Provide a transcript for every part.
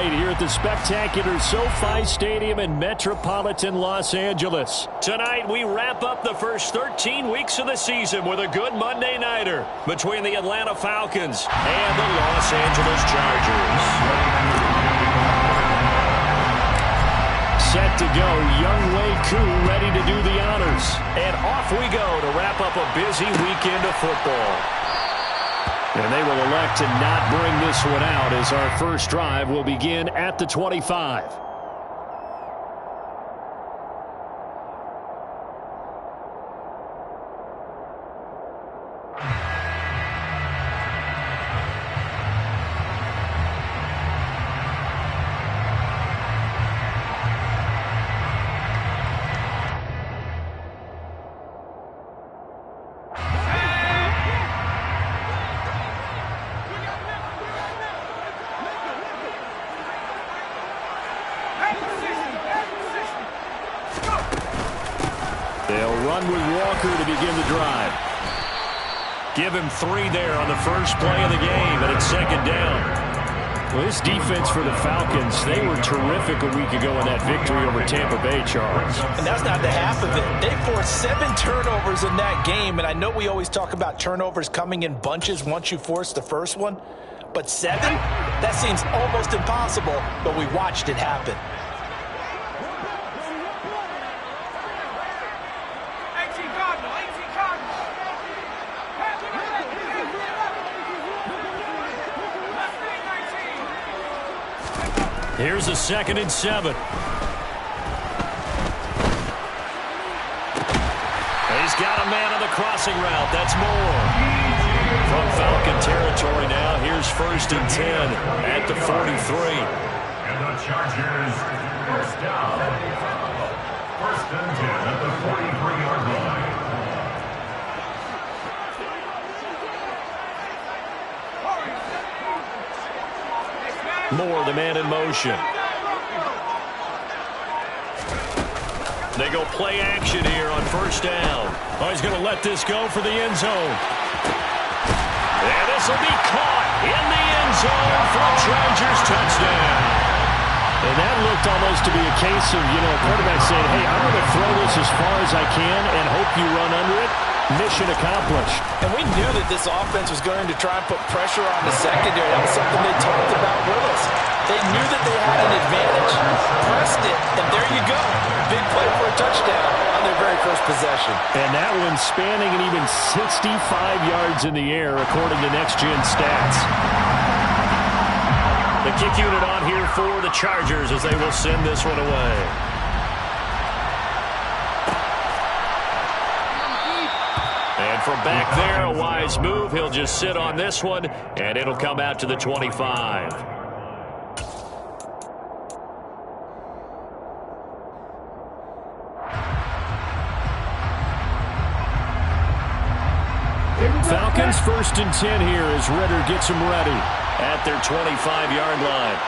tonight here at the spectacular SoFi Stadium in metropolitan Los Angeles. Tonight, we wrap up the first 13 weeks of the season with a good Monday nighter between the Atlanta Falcons and the Los Angeles Chargers. Set to go, Younghoe Koo ready to do the honors. And off we go to wrap up a busy weekend of football. And they will elect to not bring this one out as our first drive will begin at the 25. They'll run with Walker to begin the drive. Give him 3 there on the first play of the game, and it's second down. Well, this defense for the Falcons, they were terrific a week ago in that victory over Tampa Bay, Charles. And that's not the half of it. They forced 7 turnovers in that game, and I know we always talk about turnovers coming in bunches once you force the first one, but 7? That seems almost impossible, but we watched it happen. Here's a 2nd and 7. He's got a man on the crossing route. That's Moore. From Falcon territory now, here's 1st and 10 at the 43. And the Chargers, first down. 1st and 10 at the 43-yard line. Moore, the man in motion. They go play action here on 1st down. Oh, he's going to let this go for the end zone. And this will be caught in the end zone for a Chargers touchdown. And that looked almost to be a case of, a quarterback saying, hey, I'm going to throw this as far as I can and hope you run under it. Mission accomplished. And we knew that this offense was going to try and put pressure on the secondary. That was something they talked about with us. They knew that they had an advantage, pressed it, and there you go. Big play for a touchdown on their very first possession. And that one spanning an even 65 yards in the air, according to Next Gen Stats. The kick unit on here for the Chargers as they will send this one away. And from back there, a wise move. He'll just sit on this one, and it'll come out to the 25. Falcons 1st and 10 here as Ridder gets them ready at their 25-yard line.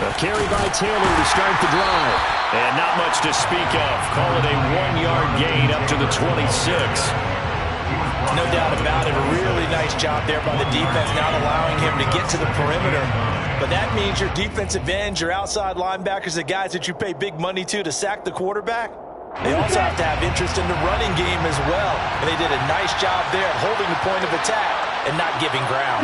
A carry by Taylor to start the drive. And not much to speak of. Call it a 1-yard gain up to the 26. No doubt about it. A really nice job there by the defense, not allowing him to get to the perimeter. But that means your defensive ends, your outside linebackers, the guys that you pay big money to sack the quarterback, they also have to have interest in the running game as well. And they did a nice job there of holding the point of attack and not giving ground.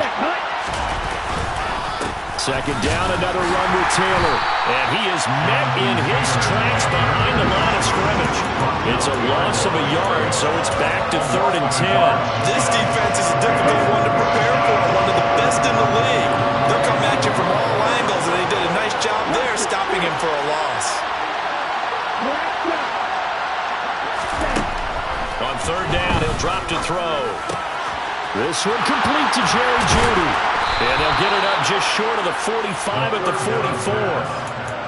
2nd down, another run with Taylor. And he is met in his tracks behind the line of scrimmage. It's a loss of a yard, so it's back to 3rd and 10. This defense is a difficult one to prepare for, one of the best in the league. They'll come at you from all angles, and they did a nice job there stopping him for a loss. On 3rd down, he'll drop to throw. This one complete to Jerry Jeudy. And they'll get it up just short of the 45 at the 44.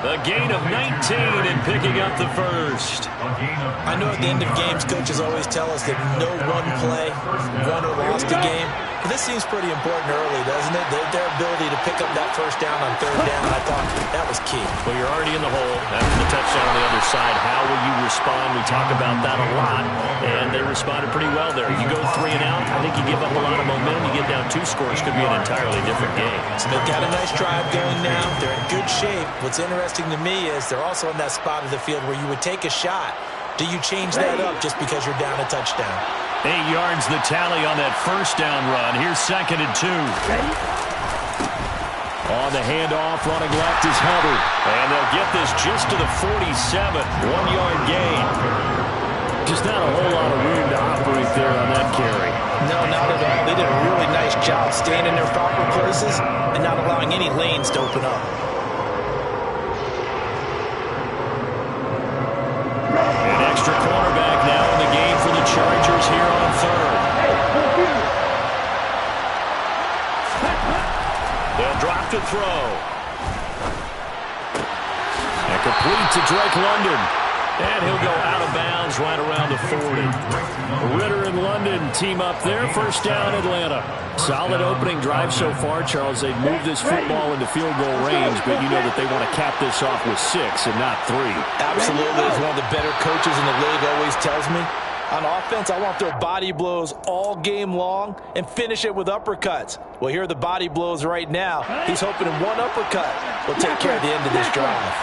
A gain of 19 and picking up the first. I know at the end of games, coaches always tell us that no one play won or lost a game. But this seems pretty important early, doesn't it? Their ability to pick up that first down on 3rd down. I thought that was key. Well, you're already in the hole. After the touchdown on the other side, how will you respond? We talk about that a lot, and they responded pretty well there. You go 3 and out, I think you give up a lot of momentum. You get down 2 scores, could be an entirely different game. So they've got a nice drive going now. They're in good shape. What's interesting to me is they're also in that spot of the field where you would take a shot. Do you change that up just because you're down a touchdown? 8 yards the tally on that first down run. Here's 2nd and 2. On the handoff, running left is Hubbard. And they'll get this just to the 47. 1-yard gain. Just not a whole lot of room to operate there on that carry. No, not at all. They did a really nice job staying in their proper places and not allowing any lanes to open up. An extra cornerback now in the game for the Chargers here on 3rd. They'll drop to throw. And complete to Drake London. And he'll go out of bounds right around the 40. Ritter and London team up there. First down, Atlanta. Solid opening drive so far, Charles. They've moved this football into field goal range, but you know that they want to cap this off with 6 and not 3. Absolutely. As one of the better coaches in the league always tells me, on offense, I want their body blows all game long and finish it with uppercuts. Well, here are the body blows right now. He's hoping one uppercut will take care of the end of this drive.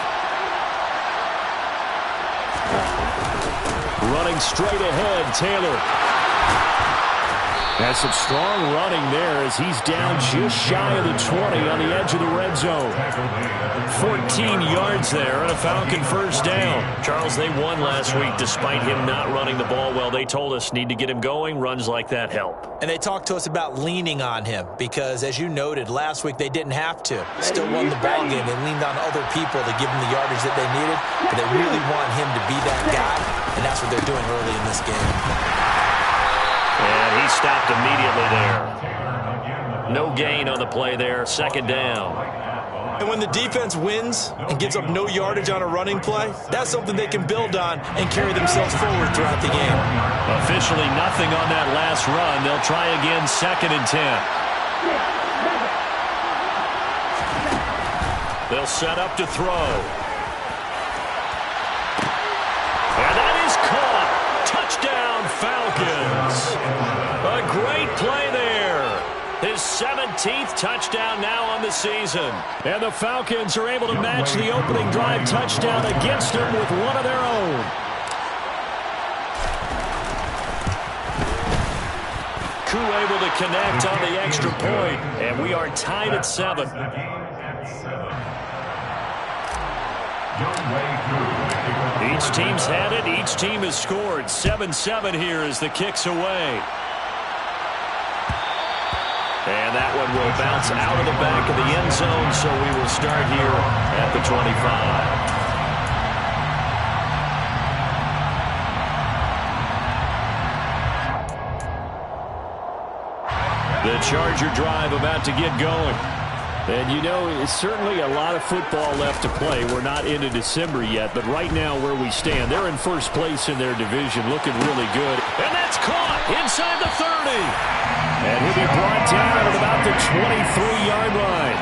Running straight ahead, Taylor. Has some strong running there as he's down just shy of the 20 on the edge of the red zone. 14 yards there and a Falcon first down. Charles, they won last week despite him not running the ball well. They told us need to get him going. Runs like that help. And they talked to us about leaning on him because, as you noted, last week they didn't have to. Still won the ball game. They leaned on other people to give them the yardage that they needed, but they really want him to be that guy, and that's what they're doing early in this game. And he stopped immediately there. No gain on the play there. 2nd down. And when the defense wins and gives up no yardage on a running play, that's something they can build on and carry themselves forward throughout the game. Officially nothing on that last run. They'll try again 2nd and 10. They'll set up to throw. And that is caught. Touchdown, Falcons. A great play there. His 17th touchdown now on the season. And the Falcons are able to match the opening drive touchdown against them with one of their own. Koo able to connect on the extra point. And we are tied at 7. Each team's had it. Each team has scored. 7-7 here as the kick's away. And that one will bounce out of the back of the end zone, so we will start here at the 25. The Charger drive about to get going. And, you know, it's certainly a lot of football left to play. We're not into December yet, but right now where we stand, they're in first place in their division, looking really good. And that's caught inside the 30. And he'll be brought down at about the 23-yard line.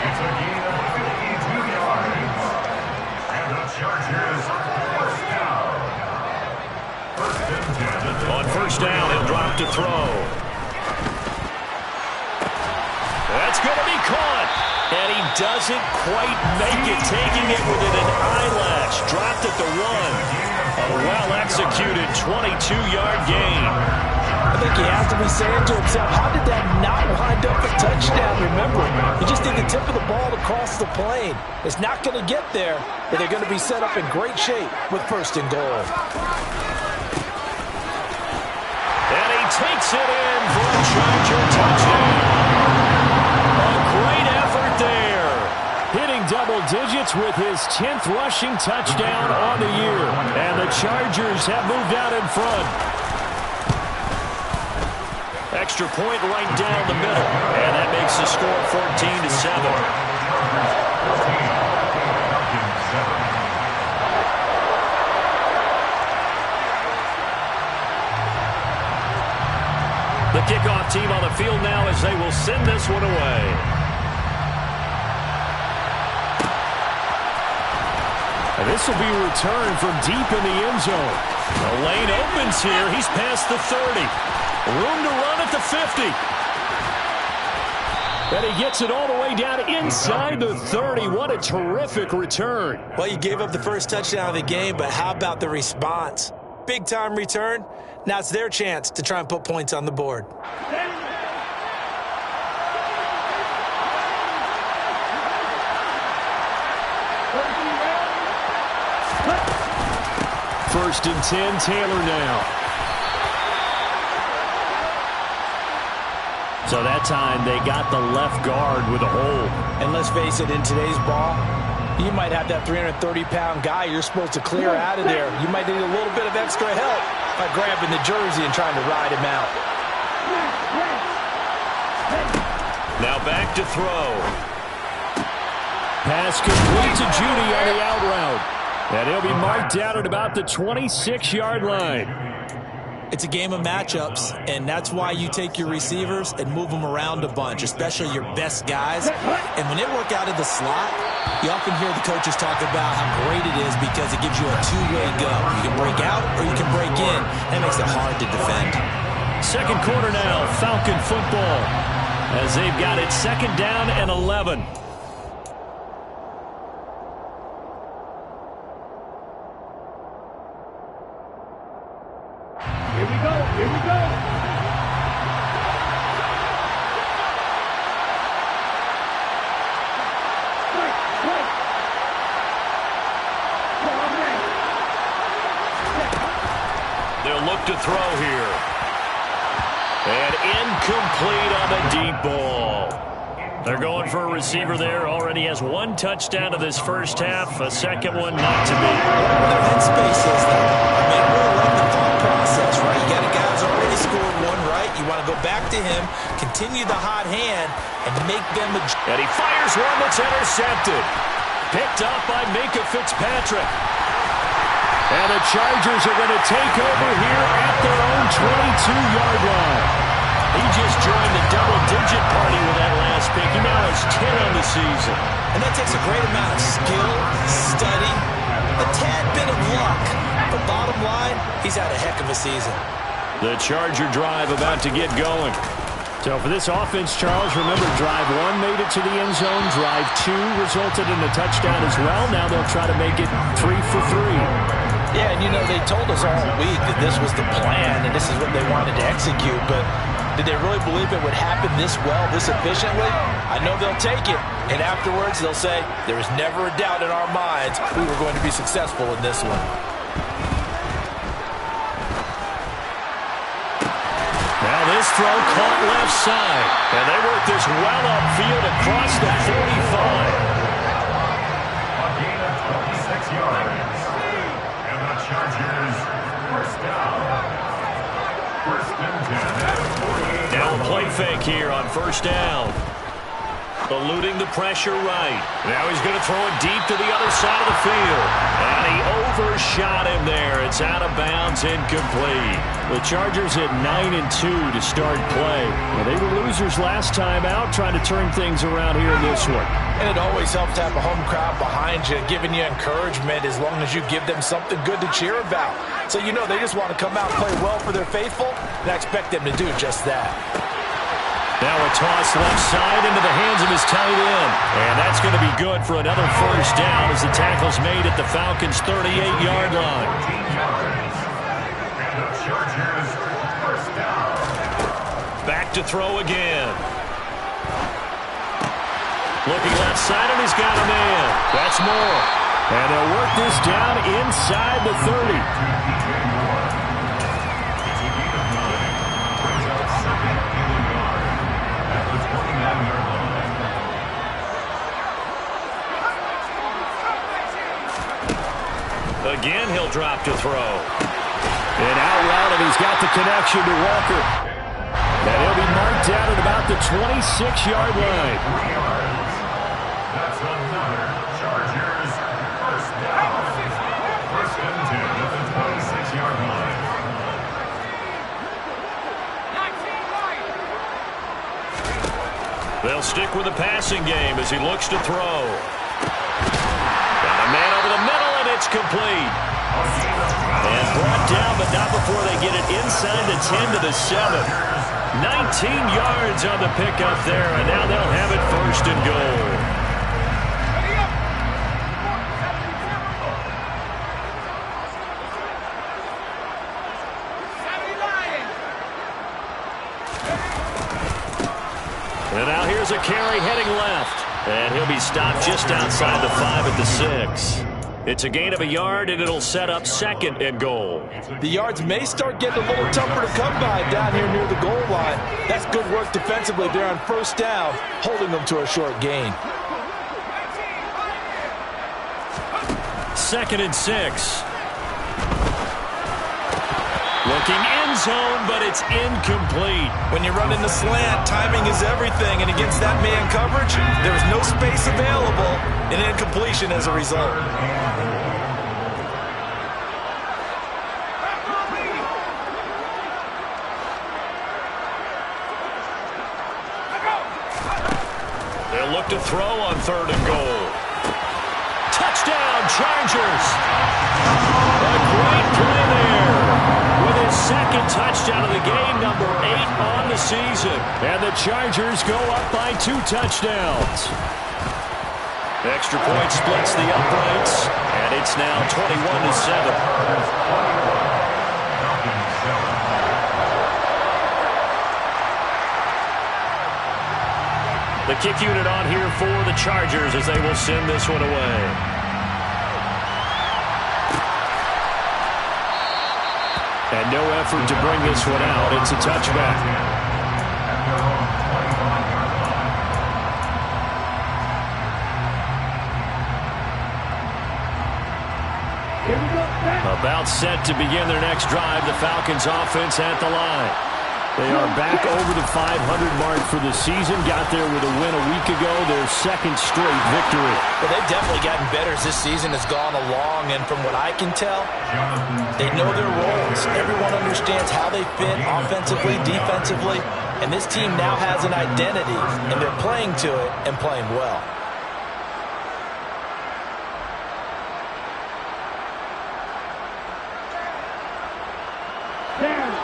It's a gain of 52 yards. And the Chargers first down. 1st and 10. On first down, he'll drop to throw. That's going to be caught. And he doesn't quite make it, taking it within an eyelash. Dropped at the 1. A well-executed 22-yard gain. I think he has to be saying to himself, how did that not wind up a touchdown? Remember, you just need the tip of the ball to cross the plane. It's not going to get there, but they're going to be set up in great shape with 1st and goal. And he takes it in for a Charger touchdown. A great effort there. Hitting double digits with his 10th rushing touchdown on the year. And the Chargers have moved out in front. Extra point right down the middle. And that makes the score 14-7. The kickoff team on the field now as they will send this one away. And this will be a return from deep in the end zone. The lane opens here. He's past the 30. Room to run at the 50. And he gets it all the way down inside the 30. What a terrific return. Well, you gave up the first touchdown of the game, but how about the response? Big-time return. Now it's their chance to try and put points on the board. First and 10, Taylor now. So that time they got the left guard with a hole. And let's face it, in today's ball, you might have that 330-pound guy you're supposed to clear out of there. You might need a little bit of extra help by grabbing the jersey and trying to ride him out. Now back to throw. Pass complete to Judy on the out route. And he'll be marked out at about the 26-yard line. It's a game of matchups, and that's why you take your receivers and move them around a bunch, especially your best guys. And when they work out of the slot, you often hear the coaches talk about how great it is because it gives you a two-way go. You can break out or you can break in. That makes it hard to defend. Second quarter now, Falcon football, as they've got it second down and 11. Here we go. Here we go. They'll look to throw here. And incomplete on the deep ball. They're going for a receiver there. Already has one touchdown to this first half. A second one not to be. Their headspace is that. I mean, really like the thought process, right? You got a guy who's already scored one, right? You want to go back to him, continue the hot hand, and make them a... And he fires one that's intercepted. Picked up by Minkah Fitzpatrick. And the Chargers are going to take over here at their own 22-yard line. He just joined the double-digit party with that last pick. He now has 10 on the season. And that takes a great amount of skill, study, a tad bit of luck. But bottom line, he's had a heck of a season. The Charger drive about to get going. So for this offense, Charles, remember, drive one made it to the end zone. Drive two resulted in a touchdown as well. Now they'll try to make it 3 for 3. Yeah, and you know, they told us all week that this was the plan and this is what they wanted to execute, but did they really believe it would happen this well, this efficiently? I know they'll take it, and afterwards they'll say, there was never a doubt in our minds we were going to be successful in this one. Now this throw caught left side, and they work this well upfield across the 45. A gain of 26 yards. And the Chargers, first down. First and 10. Now a play fake here on first down. Eluding the pressure right. Now he's going to throw it deep to the other side of the field. And he overshot him there. It's out of bounds, incomplete. The Chargers at 9-2 to start play. Well, they were losers last time out, trying to turn things around here in this one. And it always helps to have a home crowd behind you, giving you encouragement as long as you give them something good to cheer about. So you know they just want to come out and play well for their faithful, and I expect them to do just that. Now a toss left side into the hands of his tight end. And that's going to be good for another first down as the tackle's made at the Falcons' 38-yard line. 14 yards. And the Chargers, first down. Back to throw again. Looking left side, and he's got a man. That's more. And they'll work this down inside the 30. Again, he'll drop to throw. And out route, and he's got the connection to Walker. And he'll be marked down at about the 26-yard line. 3 yards. That's another Chargers first down. First and 10 at the 26-yard line. They'll stick with the passing game as he looks to throw. Got a man over the middle, and it's It's complete. And brought down, but not before they get it inside the 10 to the 7. 19 yards on the pickup there, and now they'll have it 1st and goal. And now here's a carry heading left. And he'll be stopped just outside the 5 at the 6. It's a gain of a yard, and it'll set up 2nd and goal. The yards may start getting a little tougher to come by down here near the goal line. That's good work defensively there on 1st down, holding them to a short gain. 2nd and 6. Looking end zone, but it's incomplete. When you run in the slant, timing is everything, and against that man coverage, there is no space available, and incompletion as a result. They'll look to throw on 3rd and goal. Touchdown, Chargers! A great play there. With his 2nd touchdown of the game, number 8 on the season. And the Chargers go up by 2 touchdowns. Extra point splits the uprights, and it's now 21 to 7. The kick unit on here for the Chargers as they will send this one away. And no effort to bring this one out. It's a touchback. About set to begin their next drive. The Falcons offense at the line. They are back over the 500 mark for the season. Got there with a win a week ago. Their 2nd straight victory. Well, they've definitely gotten better as this season has gone along. And from what I can tell, they know their roles. Everyone understands how they fit offensively, defensively. And this team now has an identity. And they're playing to it and playing well.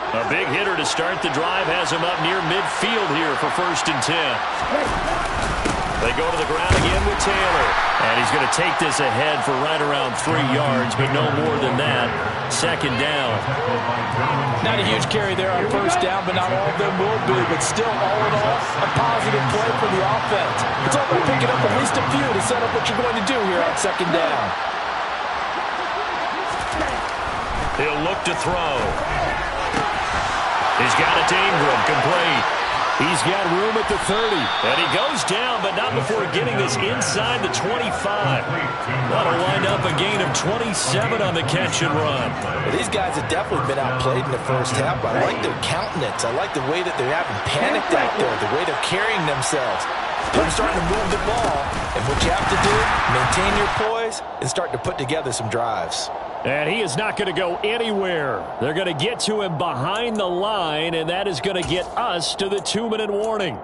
A big hitter to start the drive has him up near midfield here for 1st and 10. They go to the ground again with Taylor. And he's going to take this ahead for right around 3 yards, but no more than that. 2nd down. Not a huge carry there on 1st down, but not all of them will be. But still, all in all, a positive play for the offense. It's all about picking up at least a few to set up what you're going to do here on 2nd down. He'll look to throw. He's got it to Ingram, complete. He's got room at the 30. And he goes down, but not before getting this inside the 25. That'll wind up a gain of 27 on the catch and run. Well, these guys have definitely been outplayed in the 1st half, but I like their countenance. I like the way that they're having panicked out there, the way they're carrying themselves. They're starting to move the ball, and what you have to do, maintain your poise and start to put together some drives. And he is not going to go anywhere. They're going to get to him behind the line, and that is going to get us to the 2-minute warning.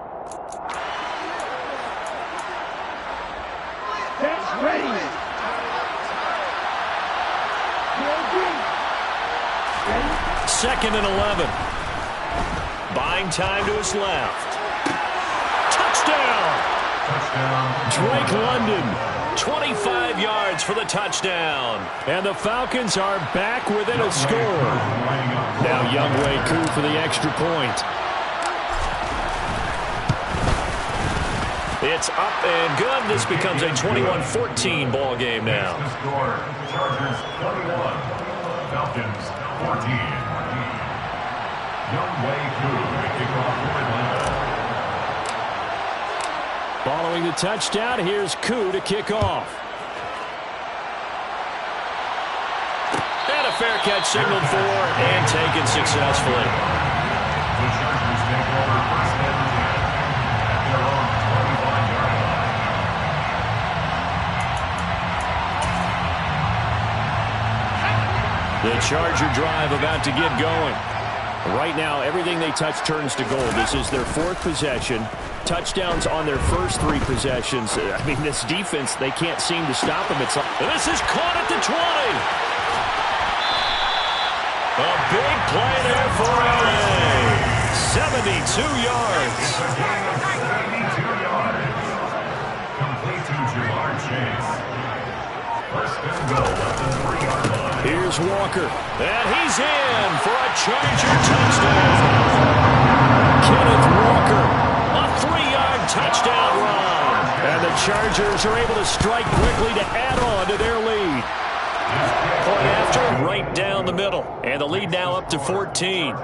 That's ready. 2nd and 11. Buying time to his left. Touchdown! Drake London. 25 yards for the touchdown. And the Falcons are back within a score. Now Younghoe Koo for the extra point. It's up and good. This becomes a 21-14 ball game now. Chargers 21, Falcons 14. Younghoe Koo to kick off for Atlanta. Following the touchdown, here's Koo to kick off. And a fair catch signaled for and taken successfully. The Chargers take over 1st and 10 at their own 25-yard line. The Charger drive about to get going. Right now, everything they touch turns to gold. This is their 4th possession. touchdowns on their first 3 possessions. I mean, this defense, they can't seem to stop them. And this is caught at the 20. A big play there for LA. 72 yards. Complete to Jamar Chase. First and goal at the 3-yard line. Here's Walker. And he's in for a Charger touchdown. Kenneth Walker, a 3-yard touchdown run. And the Chargers are able to strike quickly to add on to their lead. Point after, right down the middle. And the lead now up to 14.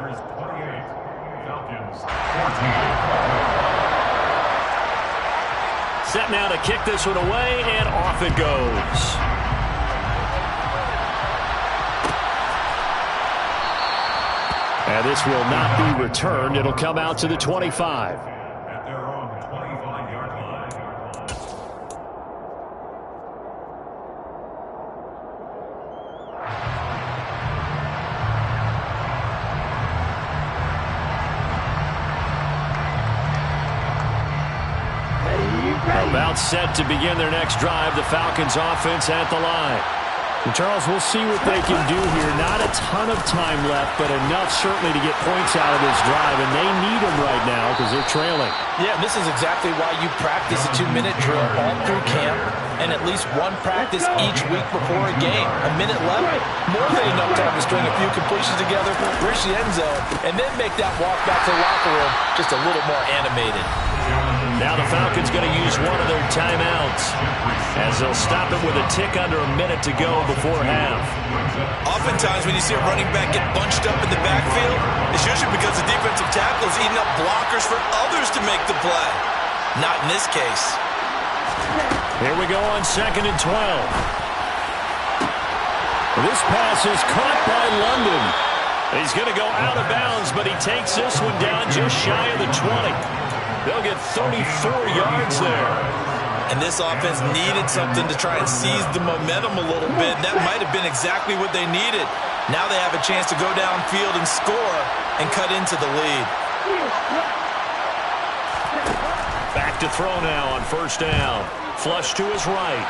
Set now to kick this one away, and off it goes. And this will not be returned. It'll come out to the 25. At their own 25-yard line. About set to begin their next drive, the Falcons offense at the line. And Charles, we'll see what they can do here. Not a ton of time left, but enough certainly to get points out of this drive, and they need them right now because they're trailing. Yeah, this is exactly why you practice a 2-minute drill all through camp and at least one practice each week before a game. A minute left, more than enough time to string a few completions together, reach the end zone, and then make that walk back to the locker room just a little more animated. Now the Falcons going to use one of their timeouts as they'll stop it with a tick under a minute to go before half. Oftentimes when you see a running back get bunched up in the backfield, it's usually because the defensive tackle is eating up blockers for others to make the play. Not in this case. Here we go on 2nd and 12. This pass is caught by London. He's going to go out of bounds, but he takes this one down just shy of the 20. They'll get 34 yards there. And this offense needed something to try and seize the momentum a little bit. That might have been exactly what they needed. Now they have a chance to go downfield and score and cut into the lead. Back to throw now on 1st down. Flush to his right.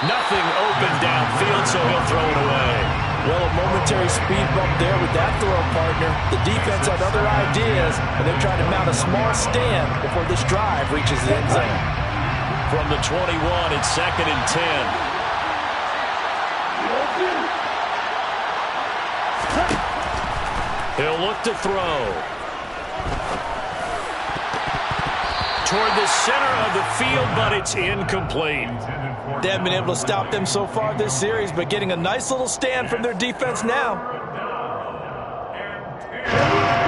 Nothing open downfield, so he'll throw it away. Well, a momentary speed bump there with that throw, partner. The defense had other ideas, and they're trying to mount a small stand before this drive reaches the end zone. From the 21, it's 2nd and 10. He'll look to throw. Toward the center of the field, but it's incomplete. They haven't been able to stop them so far this series, but getting a nice little stand from their defense now.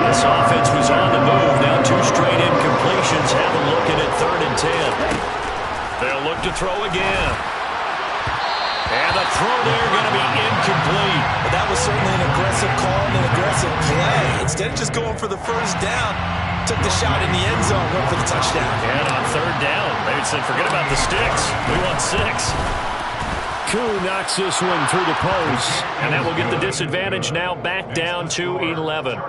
This offense was on the move. Now 2 straight incompletions. Have a look at 3rd and 10. They'll look to throw again. And the throw there going to be incomplete. But that was certainly an aggressive call and an aggressive play. Instead of just going for the 1st down, took the shot in the end zone, went for the touchdown. And on 3rd down, they said, forget about the sticks. We want 6. Koo knocks this one through the post. And that will get the disadvantage now back down to 11.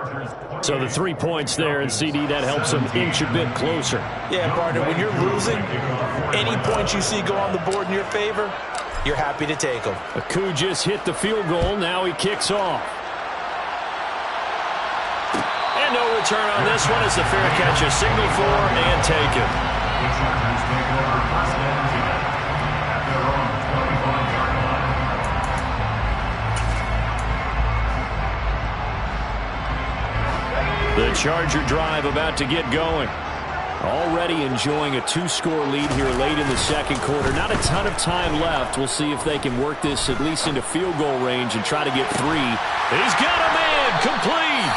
So the 3 points there, and CD, that helps them inch a bit closer. Yeah, partner, when you're losing, any points you see go on the board in your favor, you're happy to take them. Koo just hit the field goal. Now he kicks off. And no return on this one as the fair catch is signaled for and taken. The Chargers take over 1st and 10 at their own 25-yard line. The Charger drive about to get going. Already enjoying a 2-score lead here late in the 2nd quarter. Not a ton of time left. We'll see if they can work this at least into field goal range and try to get 3. He's got a man complete.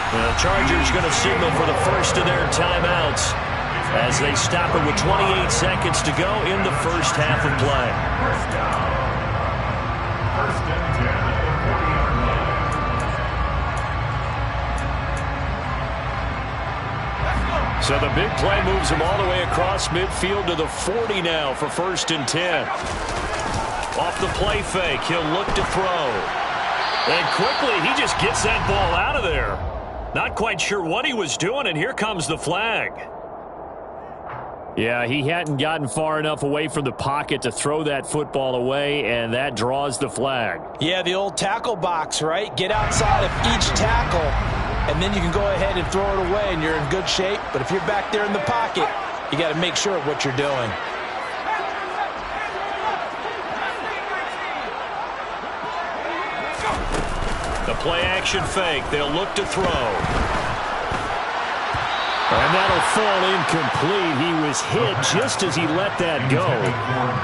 The Chargers going to signal for the first of their timeouts as they stop it with 28 seconds to go in the first half of play. 1st down. 1st and 10 at the 40-yard line. So the big play moves him all the way across midfield to the 40 now for 1st and 10. Off the play fake, he'll look to throw. And quickly, he just gets that ball out of there. Not quite sure what he was doing, and here comes the flag. Yeah, he hadn't gotten far enough away from the pocket to throw that football away, and that draws the flag. Yeah, the old tackle box, right? Get outside of each tackle, and then you can go ahead and throw it away, and you're in good shape. But if you're back there in the pocket, you got to make sure of what you're doing. The play-action fake. They'll look to throw. And that'll fall incomplete. He was hit just as he let that go.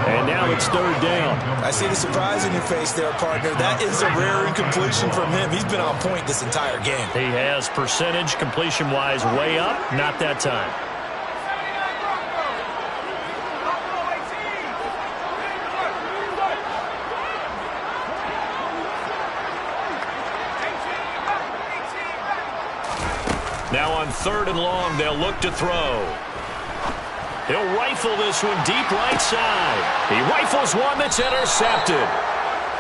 And now it's third down. I see the surprise in your face there, partner. That is a rare incompletion from him. He's been on point this entire game. He has percentage completion-wise way up. Not that time. Now on third and long, they'll look to throw. He'll rifle this one deep right side. He rifles one that's intercepted.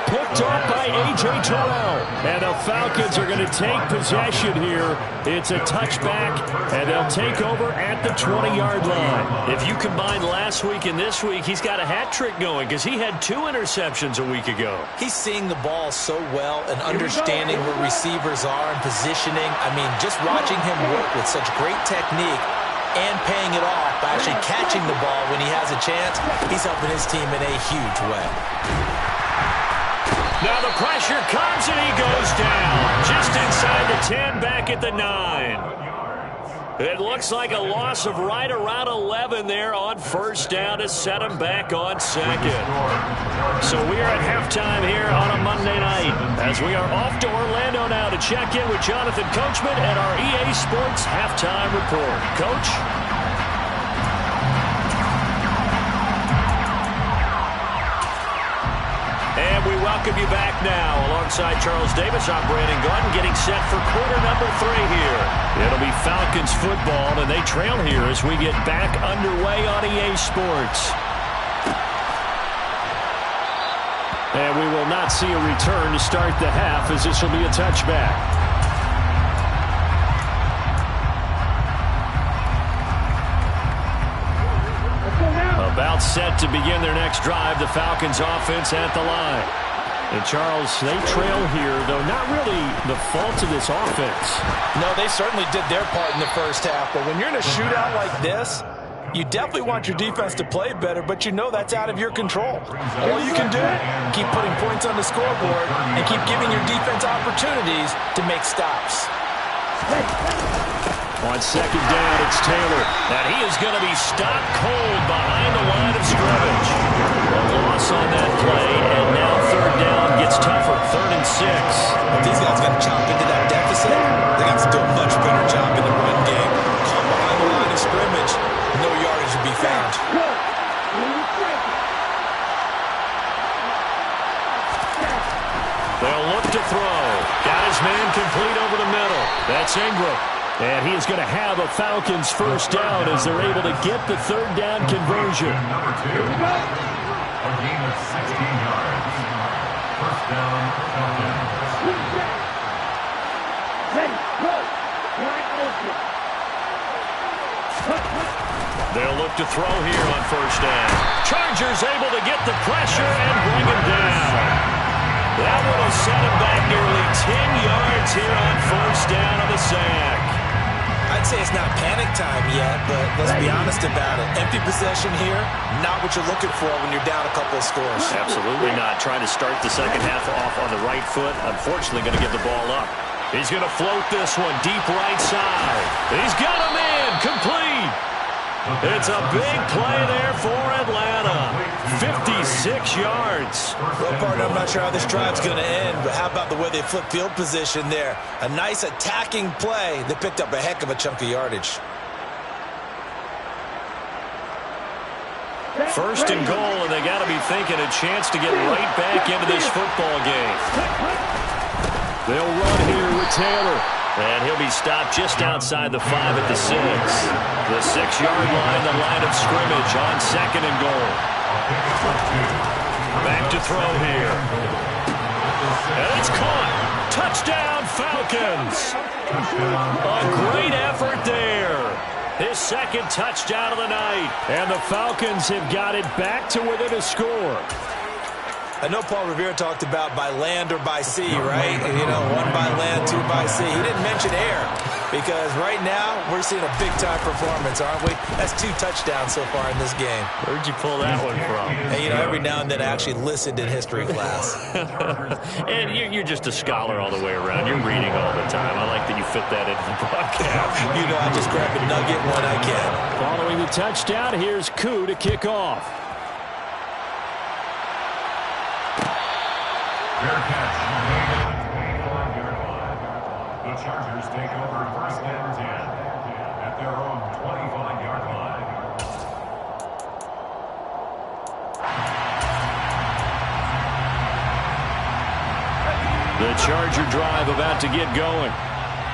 Picked up by A.J. Terrell. And the Falcons are going to take possession here. It's a touchback, and they'll take over at the 20-yard line. If you combine last week and this week, he's got a hat trick going because he had 2 interceptions a week ago. He's seeing the ball so well and understanding where receivers are and positioning. I mean, just watching him work with such great technique and paying it off by actually catching the ball when he has a chance, he's helping his team in a huge way. Now the pressure comes and he goes down. Just inside the 10, back at the 9. It looks like a loss of right around 11 there on first down to set him back on second. So we are at halftime here on a Monday night as we are off to Orlando now to check in with Jonathan Coachman and our EA Sports Halftime Report. Coach? And we welcome you back now. Alongside Charles Davis, I'm Brandon Gaudin, getting set for quarter number 3 here. It'll be Falcons football, and they trail here as we get back underway on EA Sports. And we will not see a return to start the half, as this will be a touchback. About set to begin their next drive, the Falcons offense at the line. And Charles, they trail here, though not really the fault of this offense. No, they certainly did their part in the first half, but when you're in a shootout like this, you definitely want your defense to play better, but you know that's out of your control. All you can do, keep putting points on the scoreboard and keep giving your defense opportunities to make stops. On second down, it's Taylor. And he is going to be stopped cold behind the line of scrimmage. A loss on that play, and now third down gets tougher. 3rd and 6. If these guys are going to chop into that deficit, they got to do a much better job in the run game. Come behind the line of scrimmage, no yardage to be found. They'll look to throw. Got his man complete over the middle. That's Ingram. And he is going to have a Falcons first down as they're able to get the third down conversion. Number 2, a gain of 16 yards. First down, Falcons. They'll look to throw here on first down. Chargers able to get the pressure and bring him down. That would have set him back nearly 10 yards here on first down on the sack. I'd say it's not panic time yet, but let's be honest about it. Empty possession here, not what you're looking for when you're down a couple of scores. Absolutely not. Trying to start the second half off on the right foot. Unfortunately, going to give the ball up. He's going to float this one deep right side. He's got him in. Complete. It's a big play there for Atlanta. 56 yards. Well, partner, I'm not sure how this drive's going to end, but how about the way they flip field position there? A nice attacking play. They picked up a heck of a chunk of yardage. First and goal, and they got to be thinking a chance to get right back into this football game. They'll run here with Taylor. And he'll be stopped just outside the 5 at the 6. The 6-yard line, the line of scrimmage on second and goal. Back to throw here. And it's caught. Touchdown, Falcons. A great effort there. His second touchdown of the night. And the Falcons have got it back to within a score. I know Paul Revere talked about by land or by sea, right? You know, one by land, two by sea. He didn't mention air because right now we're seeing a big-time performance, aren't we? That's 2 touchdowns so far in this game. Where'd you pull that one from? And, you know, every now and then I actually listened in history class. And you're just a scholar all the way around. You're reading all the time. I like that you fit that into the broadcast. You know, I just grab a nugget when I can. Following the touchdown, here's Koo to kick off. Fair catch made at the 25-yard line. The Chargers take over first and 10 at their own 25-yard line. The Charger drive about to get going.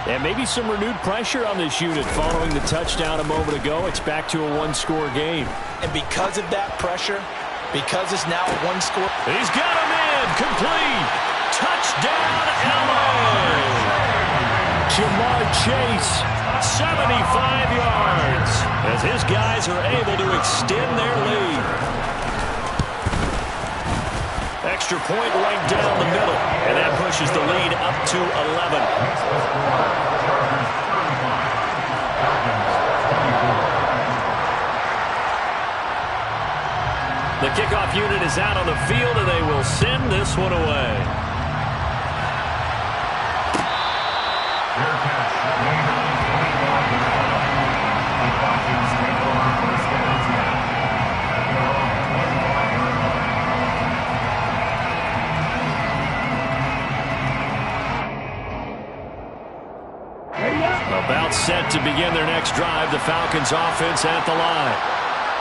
And maybe some renewed pressure on this unit following the touchdown a moment ago. It's back to a one-score game. And because of that pressure, because it's now a one-score. He's got him in. Complete. Touchdown, LA. Jamar Chase, 75 yards. As his guys are able to extend their lead. Extra point right down the middle. And that pushes the lead up to 11. The kickoff unit is out on the field, and they will send this one away. About set to begin their next drive, the Falcons offense at the line.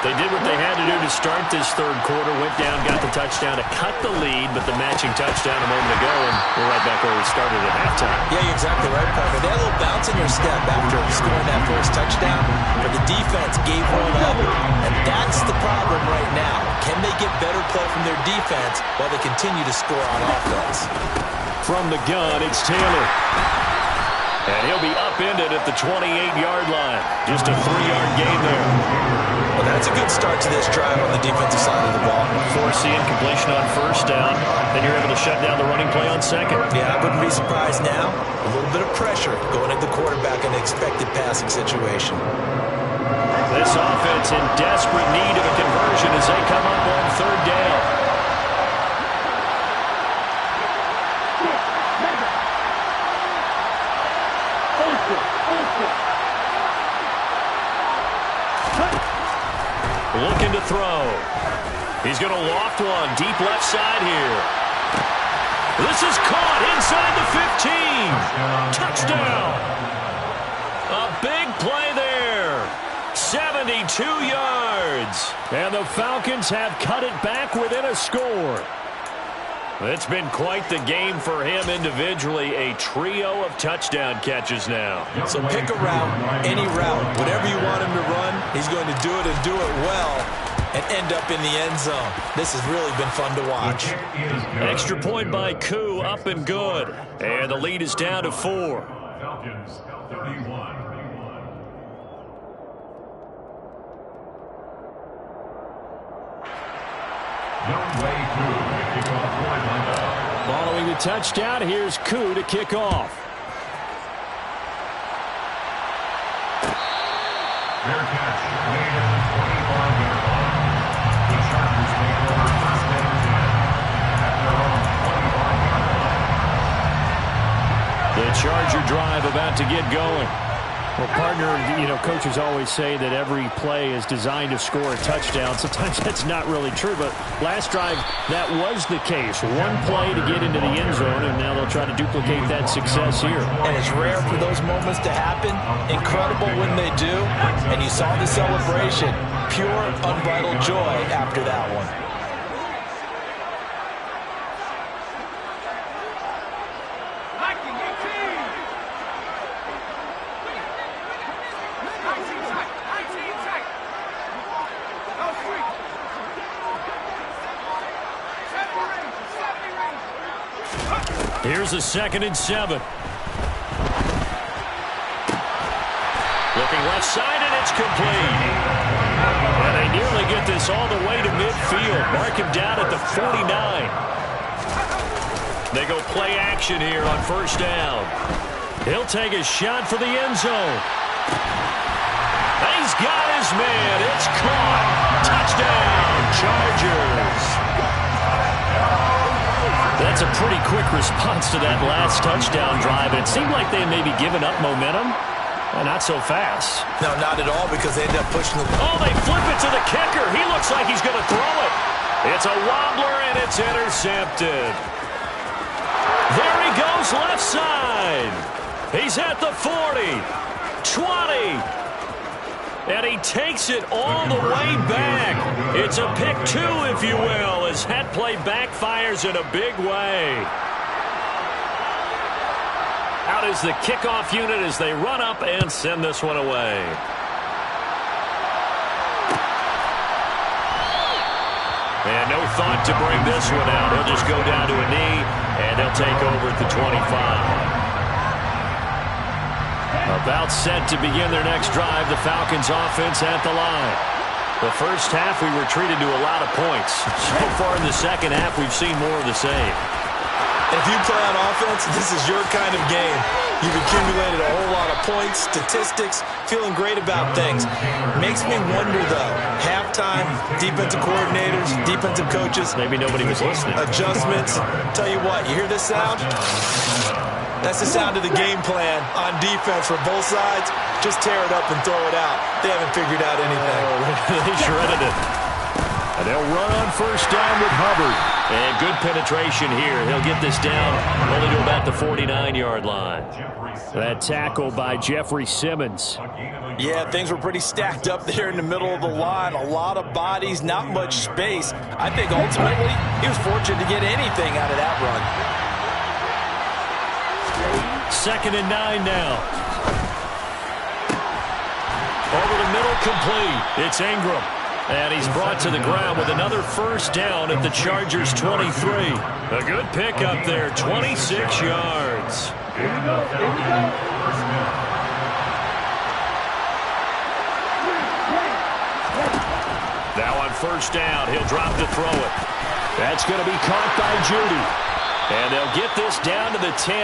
They did what they had to do to start this third quarter, went down, got the touchdown to cut the lead, but the matching touchdown a moment ago, and we're right back where we started at halftime. Yeah, you're exactly right, Parker. They had a little bounce in their step after scoring that first touchdown, but the defense gave one up, and that's the problem right now. Can they get better play from their defense while they continue to score on offense? From the gun, it's Taylor. And he'll be upended at the 28-yard line. Just a 3-yard gain there. Well, that's a good start to this drive on the defensive side of the ball. Forcing completion on first down. Then you're able to shut down the running play on second. Yeah, I wouldn't be surprised now. A little bit of pressure going at the quarterback in an expected passing situation. This offense in desperate need of a conversion as they come up on third down. Looking to throw. He's going to loft one deep left side here. This is caught inside the 15. Touchdown. A big play there. 72 yards. And the Falcons have cut it back within a score. It's been quite the game for him individually. A trio of touchdown catches now. So pick a route, any route. Whatever you want him to run, he's going to do it and do it well and end up in the end zone. This has really been fun to watch. Extra point by Koo, up and good. And the lead is down to 4. Falcons 31. Following the touchdown, here's Koo to kick off. Fair catch made at the 25-yard line. The Chargers take over first and 10 at their own 25-yard line. The Charger drive about to get going. Well, partner, you know, coaches always say that every play is designed to score a touchdown. Sometimes that's not really true, but last drive, that was the case. One play to get into the end zone, and now they'll try to duplicate that success here. And it's rare for those moments to happen. Incredible when they do. And you saw the celebration. Pure, unbridled joy after that one. Here's a 2nd and 7. Looking left side, and it's complete. And they nearly get this all the way to midfield. Mark him down at the 49. They go play action here on 1st down. He'll take a shot for the end zone. He's got his man. It's caught. Touchdown, Chargers. That's a pretty quick response to that last touchdown drive. And it seemed like they had maybe given up momentum. Not so fast. No, not at all, because they ended up pushing the... Oh, they flip it to the kicker. He looks like he's going to throw it. It's a wobbler, and it's intercepted. There he goes, left side. He's at the 40, 20. And he takes it all the way back. It's a pick 2, if you will, as that play backfires in a big way. Out is the kickoff unit as they run up and send this one away. And no thought to bring this one out. He'll just go down to a knee, and they'll take over at the 25. About set to begin their next drive, the Falcons offense at the line. The first half, we were treated to a lot of points. So far in the second half, we've seen more of the same. And if you play on offense, this is your kind of game. You've accumulated a whole lot of points, statistics, feeling great about things. Makes me wonder, though, halftime, defensive coordinators, defensive coaches. Maybe nobody was listening. Adjustments. Tell you what, you hear this sound? That's the sound of the game plan on defense for both sides. Just tear it up and throw it out. They haven't figured out anything. They shredded it. And they'll run on 1st down with Hubbard. And good penetration here. He'll get this down only to about the 49-yard line. That tackle by Jeffrey Simmons. Yeah, things were pretty stacked up there in the middle of the line. A lot of bodies, not much space. I think ultimately he was fortunate to get anything out of that run. 2nd and 9 now. Over the middle, complete. It's Ingram. And he's brought to the ground with another 1st down at the Chargers' 23. A good pickup there, 26 yards. Now on 1st down, he'll drop to throw it. That's going to be caught by Judy. And they'll get this down to the 10.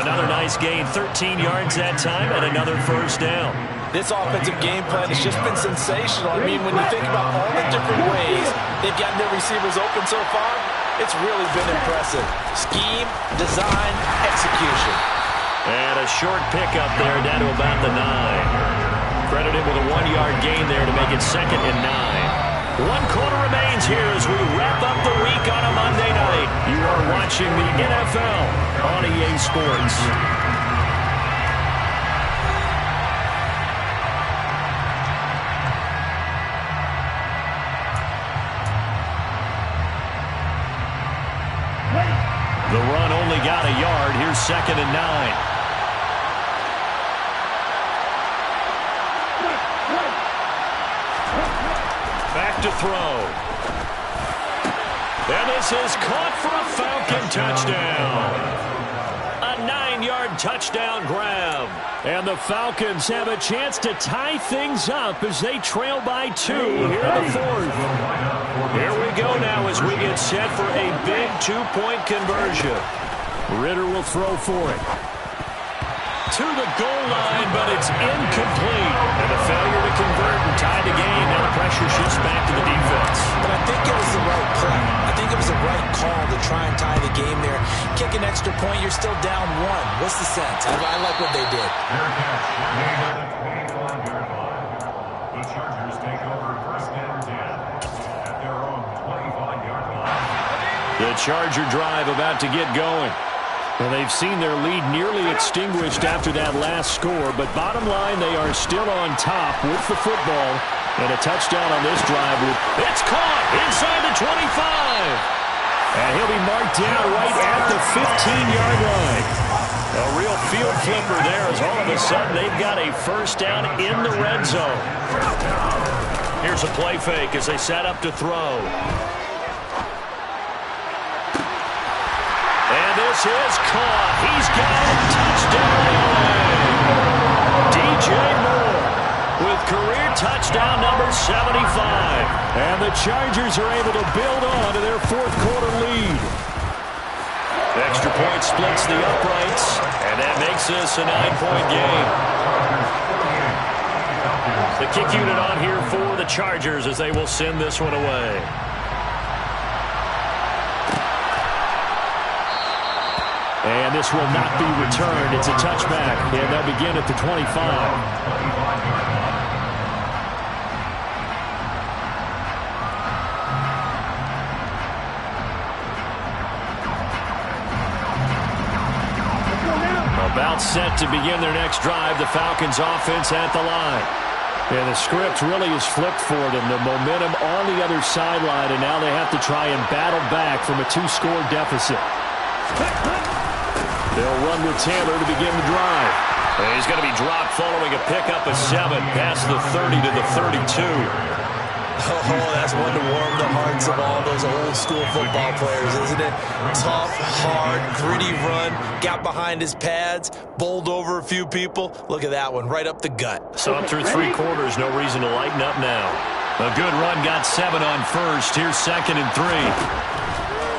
Another nice gain, 13 yards that time, and another 1st down. This offensive game plan has just been sensational. I mean, when you think about all the different ways they've gotten their receivers open so far, it's really been impressive. Scheme, design, execution. And a short pickup there down to about the 9. Credited with a 1-yard gain there to make it 2nd and 9. 1 quarter remains here as we wrap up the week on a Monday night. You are watching the NFL on EA Sports. The run only got a yard. Here's 2nd and 9. Back to throw. And this is caught for a Falcon touchdown. A 9-yard touchdown grab. And the Falcons have a chance to tie things up as they trail by 2 here in the 4th. Here we go now as we get set for a big 2-point conversion. Ritter will throw for it. To the goal line, but it's incomplete. And a failure to convert and tie the game. Now the pressure shifts back to the defense. But I think it was the right play. I think it was the right call to try and tie the game there. Kick an extra point, you're still down 1. What's the sense? I like what they did. Fair catch made at the 25-yard line. The Chargers take over 1st and 10 at their own 25-yard line. The Charger drive about to get going. Well, they've seen their lead nearly extinguished after that last score, but bottom line, they are still on top with the football. And a touchdown on this drive. It's caught inside the 25. And he'll be marked down right at the 15-yard line. A real field flipper there as all of a sudden they've got a 1st down in the red zone. Here's a play fake as they set up to throw. And this is caught. He's got it. Touchdown. DJ Moore with career touchdown number 75. And the Chargers are able to build on to their fourth quarter lead. Extra point splits the uprights, and that makes this a 9-point game. The kick unit on here for the Chargers as they will send this one away. And this will not be returned. It's a touchback, and they'll begin at the 25. About set to begin their next drive. The Falcons offense at the line. And the script really is flipped for them. The momentum on the other sideline, and now they have to try and battle back from a 2-score deficit. They'll run with Taylor to begin the drive. And he's going to be dropped following a pickup of 7 past the 30 to the 32. Oh, that's one to warm the hearts of all those old-school football players, isn't it? Tough, hard, gritty run, got behind his pads, bowled over a few people. Look at that one, right up the gut. So up through 3 quarters, no reason to lighten up now. A good run, got 7 on first. Here's 2nd and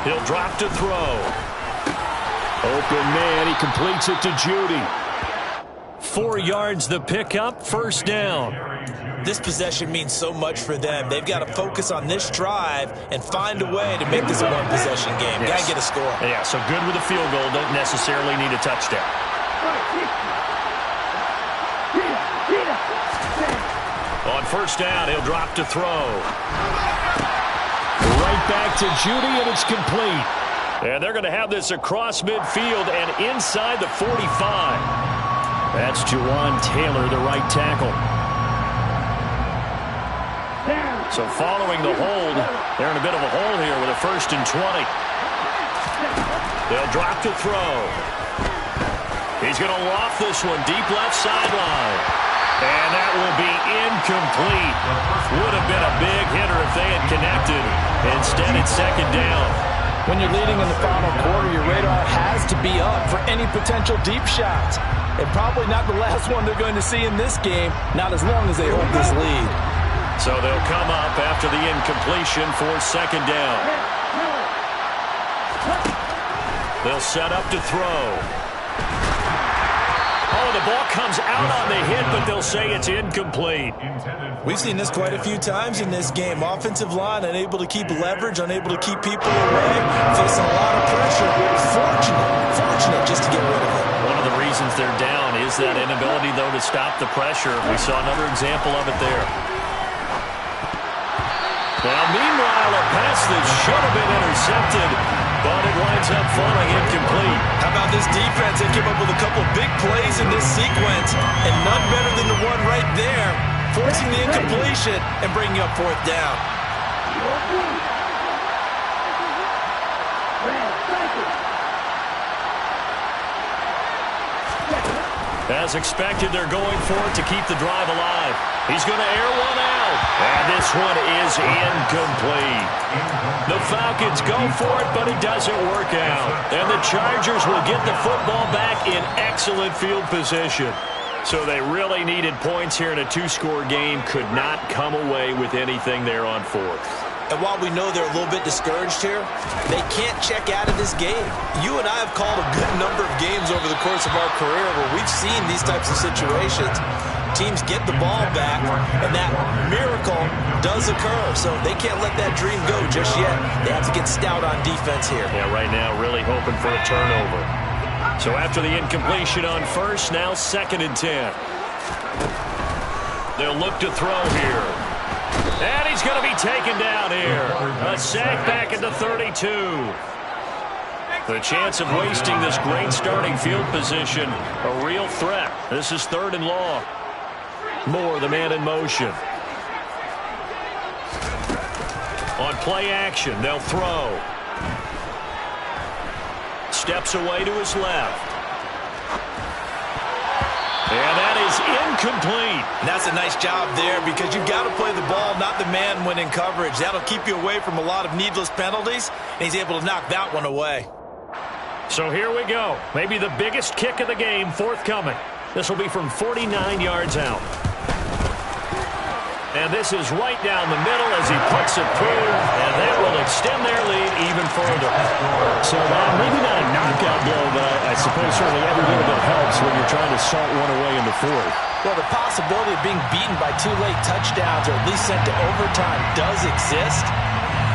3. He'll drop to throw. Open man, he completes it to Judy. 4 yards the pickup, first down. This possession means so much for them. They've got to focus on this drive and find a way to make this a one-possession game. Yes. Got to get a score. Yeah, so good with a field goal. Doesn't necessarily need a touchdown. On first down, he'll drop to throw. Right back to Judy, and it's complete. And they're going to have this across midfield and inside the 45. That's Juwan Taylor, the right tackle. So following the hold, they're in a bit of a hole here with a 1st and 20. They'll drop to throw. He's going to loft this one deep left sideline. And that will be incomplete. Would have been a big hitter if they had connected. Instead, it's 2nd down. When you're leading in the final quarter, your radar has to be up for any potential deep shots. And probably not the last one they're going to see in this game, not as long as they hold this lead. So they'll come up after the incompletion for 2nd down. They'll set up to throw. Oh, the ball comes out on the hit, but they'll say it's incomplete. We've seen this quite a few times in this game. Offensive line unable to keep leverage, unable to keep people away, facing a lot of pressure. Fortunate just to get rid of it. One of the reasons they're down is that inability, though, to stop the pressure. We saw another example of it there. Now, meanwhile, a pass that should have been intercepted, but it winds up falling incomplete. How about this defense? They came up with a couple big plays in this sequence, and none better than the one right there, forcing the incompletion and bringing up 4th down. As expected, they're going for it to keep the drive alive. He's going to air one out. And this one is incomplete. The Falcons go for it, but it doesn't work out. And the Chargers will get the football back in excellent field position. So they really needed points here in a 2-score game. Could not come away with anything there on 4th. And while we know they're a little bit discouraged here, they can't check out of this game. You and I have called a good number of games over the course of our career where we've seen these types of situations. Teams get the ball back, and that miracle does occur. So they can't let that dream go just yet. They have to get stout on defense here. Yeah, right now really hoping for a turnover. So after the incompletion on first, now 2nd and 10. They'll look to throw here. And he's going to be taken down here. A sack back at the 32. The chance of wasting this great starting field position, a real threat. This is 3rd and long. Moore, the man in motion. On play action, they'll throw. Steps away to his left. And that is incomplete. And that's a nice job there because you've got to play the ball, not the man when in coverage. That'll keep you away from a lot of needless penalties, and he's able to knock that one away. So here we go. Maybe the biggest kick of the game forthcoming. This will be from 49 yards out. And this is right down the middle as he puts it through, and that will extend their lead even further. So maybe not a knockout blow, but I suppose certainly every little bit helps when you're trying to salt one away in the fourth. Well, the possibility of being beaten by 2 late touchdowns or at least sent to overtime does exist,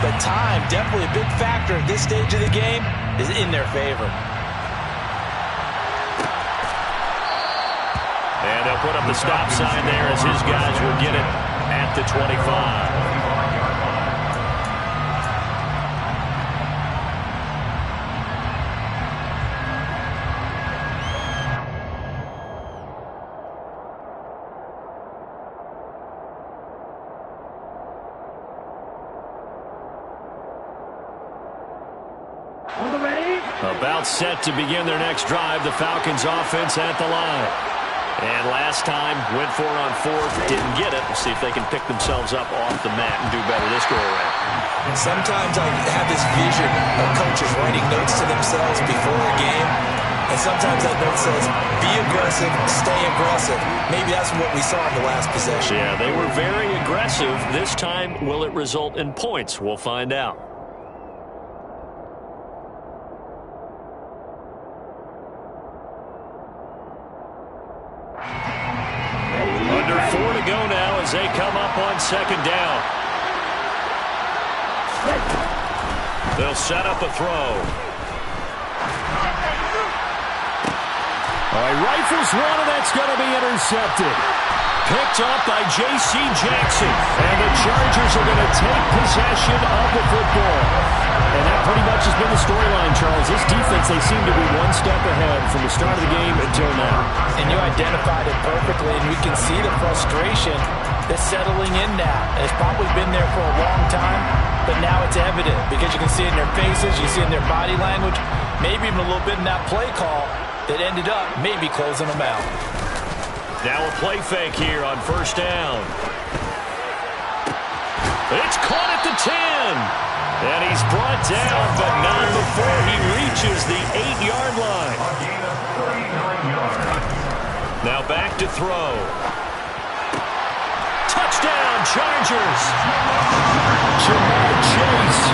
but time, definitely a big factor at this stage of the game, is in their favor. And they'll put up the stop sign there as his guys will get it at the 25. About set to begin their next drive, the Falcons offense at the line. And last time, went for it on fourth, didn't get it. We'll see if they can pick themselves up off the mat and do better this go-around. Sometimes I have this vision of coaches writing notes to themselves before a game, and sometimes that note says, be aggressive, stay aggressive. Maybe that's what we saw in the last possession. Yeah, they were very aggressive. This time, will it result in points? We'll find out. They come up on second down. They'll set up a throw. All right, rifles one, and that's going to be intercepted. Picked up by J.C. Jackson. And the Chargers are going to take possession of the football. And that pretty much has been the storyline, Charles. This defense, they seem to be one step ahead from the start of the game until now. And you identified it perfectly, and we can see the frustration that's settling in now. And it's probably been there for a long time, but now it's evident because you can see it in their faces, you see it in their body language, maybe even a little bit in that play call that ended up maybe closing them out. Now a play fake here on first down. It's caught at the 10. And he's brought down, but not before he reaches the 8-yard line. Now back to throw. Touchdown, Chargers. Ja'Marr Chase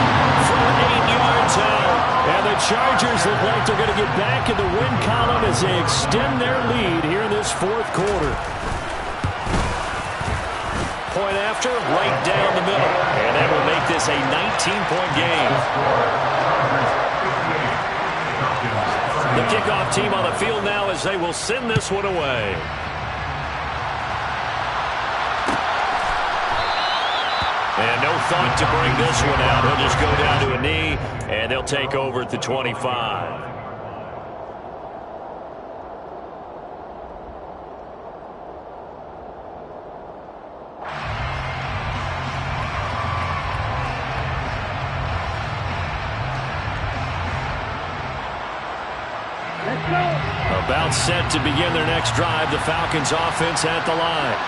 from 8 yards out. And the Chargers look like they're going to get back in the win column as they extend their lead here in this fourth quarter. Point after, right down the middle. And that will make this a 19-point game. The kickoff team on the field now as they will send this one away. And no thought to bring this one out. He'll just go down to a knee, and they'll take over at the 25. About set to begin their next drive, the Falcons offense at the line.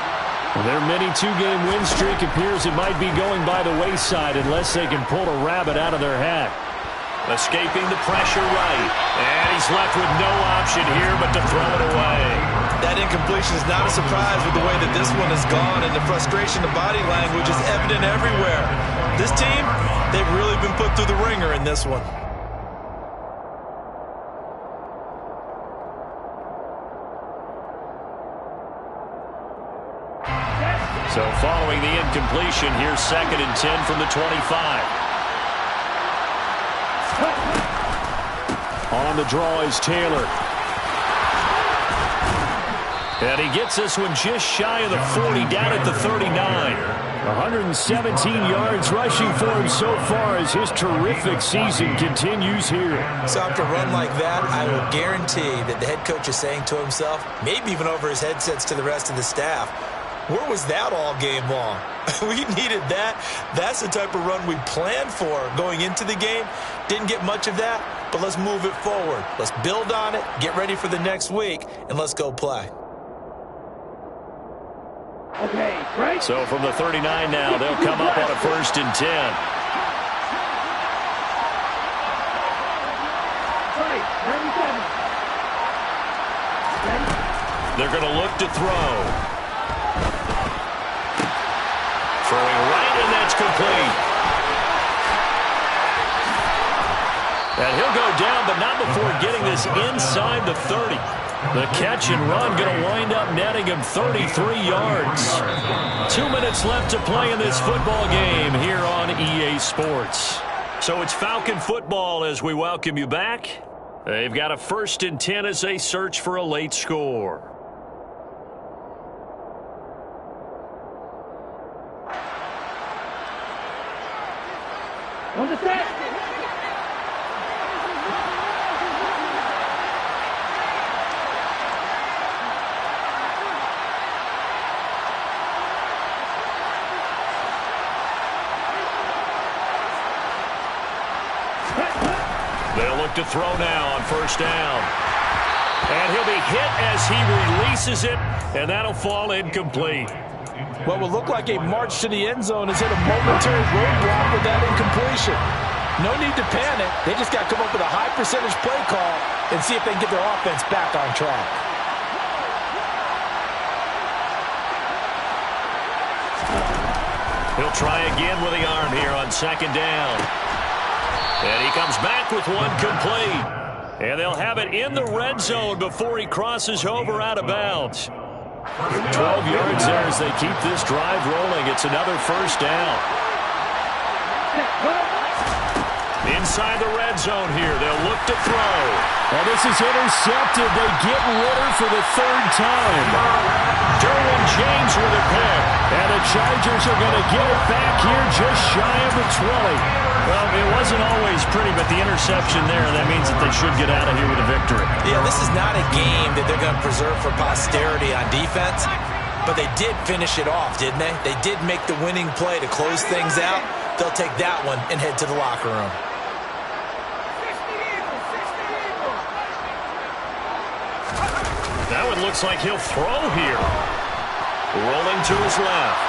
Well, their mini two-game win streak appears it might be going by the wayside unless they can pull a rabbit out of their hat. Escaping the pressure right. And he's left with no option here but to throw it away. That incompletion is not a surprise with the way that this one has gone, and the frustration of body language is evident everywhere. This team, they've really been put through the ringer in this one. So following the incompletion, here's 2nd and 10 from the 25. On the draw is Taylor. And he gets this one just shy of the 40, down at the 39. 117 yards rushing for him so far as his terrific season continues here. So after a run like that, I will guarantee that the head coach is saying to himself, maybe even over his headsets to the rest of the staff, where was that all game long? We needed that. That's the type of run we planned for going into the game. Didn't get much of that, but let's move it forward. Let's build on it, get ready for the next week, and let's go play. Okay, right. So from the 39 now, they'll come up on a 1st and 10. They're going to look to throw. Throwing right, and that's complete. And he'll go down, but not before getting this inside the 30. The catch and run going to wind up netting him 33 yards. 2 minutes left to play in this football game here on EA Sports. So it's Falcon football as we welcome you back. They've got a 1st and 10 as they search for a late score. On the set. They'll look to throw now on 1st down. And he'll be hit as he releases it, and that'll fall incomplete. What will look like a march to the end zone has hit a momentary roadblock with that incompletion. No need to panic. They just got to come up with a high percentage play call and see if they can get their offense back on track. He'll try again with the arm here on 2nd down. And he comes back with one complete. And they'll have it in the red zone before he crosses over out of bounds. 12 yards there as they keep this drive rolling. It's another 1st down. Inside the red zone here. They'll look to throw. Well, this is intercepted. They get Ritter for the 3rd time. Derwin James with a pick. And the Chargers are going to get it back here just shy of the 20. Well, it wasn't always pretty, but the interception there, that means that they should get out of here with a victory. Yeah, this is not a game that they're going to preserve for posterity on defense, but they did finish it off, didn't they? They did make the winning play to close things out. They'll take that one and head to the locker room. That one looks like he'll throw here. Rolling to his left.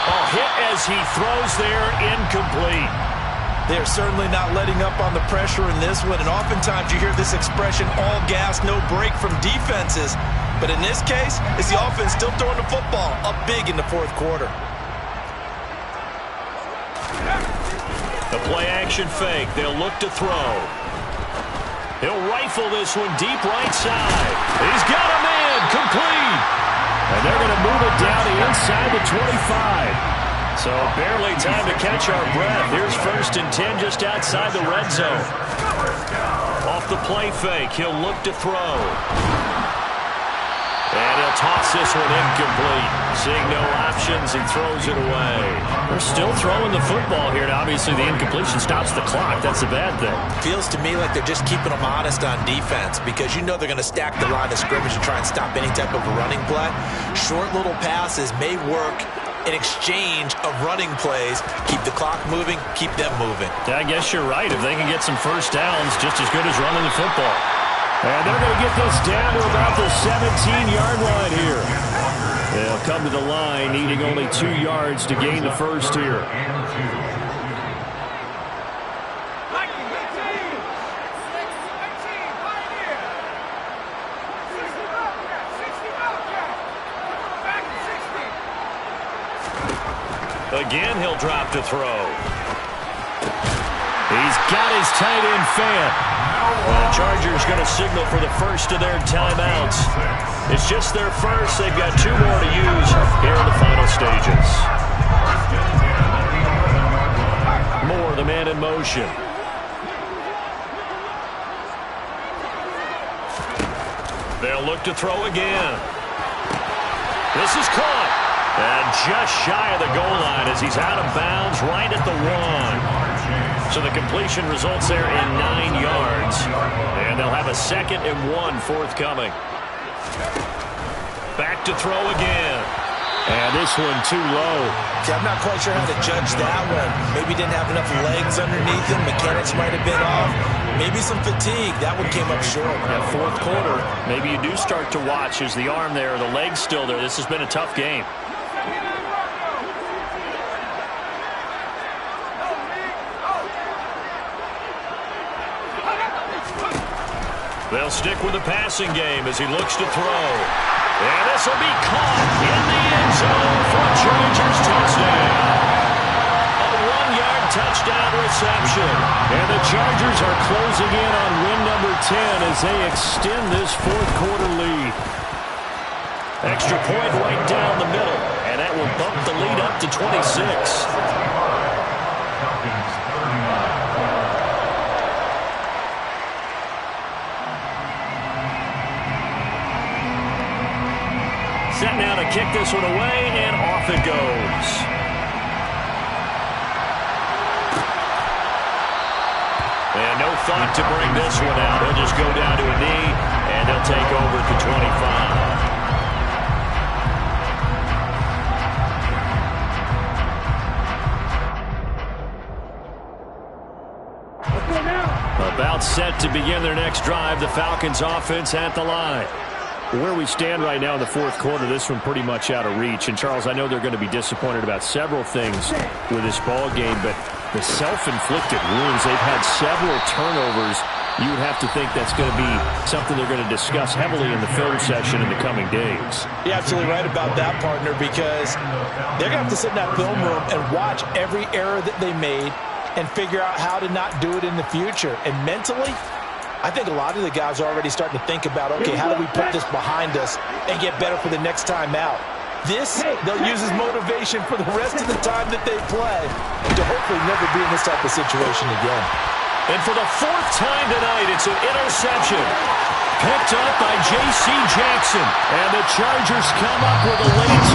A hit as he throws there, incomplete. They're certainly not letting up on the pressure in this one, and oftentimes you hear this expression, all gas, no break from defenses. But in this case, it's the offense still throwing the football up big in the 4th quarter. The play-action fake. They'll look to throw. He'll rifle this one deep right side. He's got him in. Complete. And they're going to move it down the inside the 25. So barely time to catch our breath. Here's 1st and 10 just outside the red zone. Off the play fake, he'll look to throw. And he'll toss this one incomplete. Seeing no options, he throws it away. They're still throwing the football here. Now, obviously, the incompletion stops the clock. That's a bad thing. Feels to me like they're just keeping them honest on defense because you know they're going to stack the line of scrimmage and try and stop any type of a running play. Short little passes may work in exchange of running plays. Keep the clock moving, keep them moving. Yeah, I guess you're right. If they can get some 1st downs, just as good as running the football. And they're going to get this down to about the 17-yard line here. They'll come to the line needing only 2 yards to gain the 1st here. Again, he'll drop to throw. He's got his tight end fan. Well, the Chargers going to signal for the 1st of their timeouts. It's just their 1st. They've got 2 more to use here in the final stages. Moore, the man in motion. They'll look to throw again. This is caught. And just shy of the goal line as he's out of bounds right at the 1. So the completion results there in 9 yards. And they'll have a 2nd and 1 forthcoming. Back to throw again. And this one too low. See, I'm not quite sure how to judge that one. Maybe didn't have enough legs underneath him. Mechanics might have been off. Maybe some fatigue. That one came up short. That 4th quarter, maybe you do start to watch. Is the arm there, the leg's still there? This has been a tough game. They'll stick with the passing game as he looks to throw. And this will be caught in the end zone for a Chargers touchdown. A 1-yard touchdown reception. And the Chargers are closing in on win number 10 as they extend this fourth quarter lead. Extra point right down the middle, and that will bump the lead up to 26. Set now to kick this one away, and off it goes. And no thought to bring this one out. He'll just go down to a knee, and they'll take over at the 25. About set to begin their next drive, the Falcons offense at the line. Where we stand right now in the fourth quarter, this one pretty much out of reach. And, Charles, I know they're going to be disappointed about several things with this ball game, but the self-inflicted wounds, they've had several turnovers. You would have to think that's going to be something they're going to discuss heavily in the film session in the coming days. You're absolutely right about that, partner, because they're going to have to sit in that film room and watch every error that they made and figure out how to not do it in the future. And mentally, I think a lot of the guys are already starting to think about, okay, how do we put this behind us and get better for the next time out? This, they'll use as motivation for the rest of the time that they play to hopefully never be in this type of situation again. And for the fourth time tonight, it's an interception. Picked up by J.C. Jackson. And the Chargers come up with a late